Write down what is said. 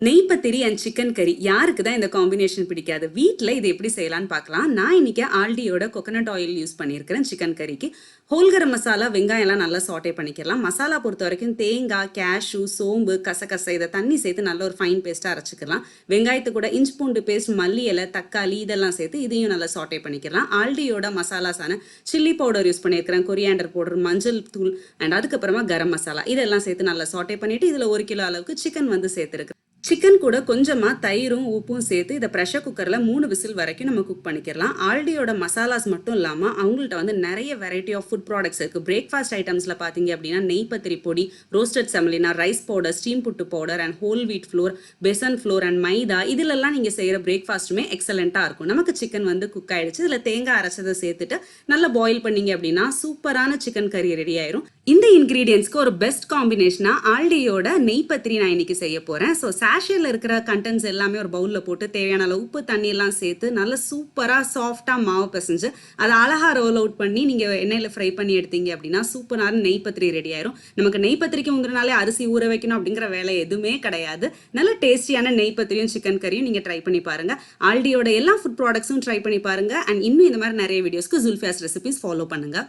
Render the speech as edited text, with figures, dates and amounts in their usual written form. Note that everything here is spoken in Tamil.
நெய் பத்திரி அண்ட் சிக்கன் கறி யாருக்கு தான் இந்த காம்பினேஷன் பிடிக்காது? வீட்டில் இது எப்படி செய்யலான்னு பார்க்கலாம். நான் இன்னைக்கு ஆல்டியோட கோகனட் ஆயில் யூஸ் பண்ணியிருக்கிறேன் சிக்கன் கறிக்கு. ஹோல் கரம் மசாலா, வெங்காயம்லாம் நல்லா சாட்டே பண்ணிக்கலாம். மசாலா பொறுத்த வரைக்கும் தேங்காய், கேஷ்யூ, சோம்பு, கசகசை இதை தண்ணி சேர்த்து நல்ல ஒரு ஃபைன் பேஸ்ட்டாக அரைச்சிக்கலாம். வெங்காயத்து கூட இஞ்சி பூண்டு பேஸ்ட், மல்லி இலை, தக்காளி இதெல்லாம் சேர்த்து இதையும் நல்லா சாட்டே பண்ணிக்கலாம். ஆல்டியோட மசாலாஸான சில்லி பவுடர் யூஸ் பண்ணியிருக்கிறேன், கொரியாண்டர் பவுடர், மஞ்சள் தூள் அண்ட் அதுக்கப்புறமா கரம் மசாலா இதெல்லாம் சேர்த்து நல்லா சாட்டே பண்ணிவிட்டு இதில் 1 கிலோ அளவுக்கு சிக்கன் வந்து சேர்த்துருக்கு. சிக்கன் கூட கொஞ்சமாக தயிரும் உப்பும் சேர்த்து இதை ப்ரெஷர் குக்கரில் 3 விசில் வரைக்கும் நம்ம குக் பண்ணிக்கலாம். ஆல்டியோட மசாலாஸ் மட்டும் இல்லாமல் அவங்கள்ட்ட வந்து நிறைய வெரைட்டி ஆஃப் ஃபுட் ப்ராடக்ட்ஸ் இருக்குது. பிரேக்ஃபாஸ்ட் ஐட்டம்ஸில் பார்த்தீங்க அப்படின்னா நெய் பத்திரி பொடி, roasted semolina, rice powder, steam puttu powder and whole wheat flour, besan flour and maida இதிலெல்லாம் நீங்கள் செய்கிற பிரேக்ஃபாஸ்ட்டுமே எக்ஸலண்ட்டாக இருக்கும். நமக்கு சிக்கன் வந்து குக் ஆகிடுச்சு. இதில் தேங்காய் அரைச்சதை சேர்த்துட்டு நல்லா பாயில் பண்ணிங்க அப்படின்னா சூப்பரான சிக்கன் கறி ரெடி ஆயிரும். இந்த இன்க்ரீடியன்ஸ்க்கு ஒரு பெஸ்ட் காம்பினேஷனாக ஆல்டியோட நெய் பத்திரி நான் இன்னைக்கு செய்ய போகிறேன். ஸோ சாஷேல இருக்கிற கண்டென்ட்ஸ் எல்லாமே ஒரு பவுலில் போட்டு தேவையான அளவு உப்பு தண்ணி எல்லாம் சேர்த்து நல்லா சூப்பராக சாஃப்டாக மாவு பிசைஞ்சு அதை அழகாக ரோல் அவுட் பண்ணி நீங்கள் எண்ணெயில் ஃப்ரை பண்ணி எடுத்தீங்க அப்படின்னா சூப்பரான நெய் பத்திரி ரெடி ஆயிரும். நமக்கு நெய் பத்திரிக்குங்கிறனாலே அரிசி ஊற வைக்கணும் அப்படிங்கிற வேலை எதுவுமே கிடையாது. நல்ல டேஸ்டியான நெய் பத்திரியும் சிக்கன் கறியும் நீங்கள் ட்ரை பண்ணி பாருங்கள். ஆல்டியோட எல்லா ஃபுட் ப்ராடக்ட்ஸும் ட்ரை பண்ணி பாருங்கள். அண்ட் இன்னும் இந்த மாதிரி நிறைய வீடியோஸ்க்கு ஜுல்ஃபியாஸ் ரெசிபிஸ் ஃபாலோ பண்ணுங்கள்.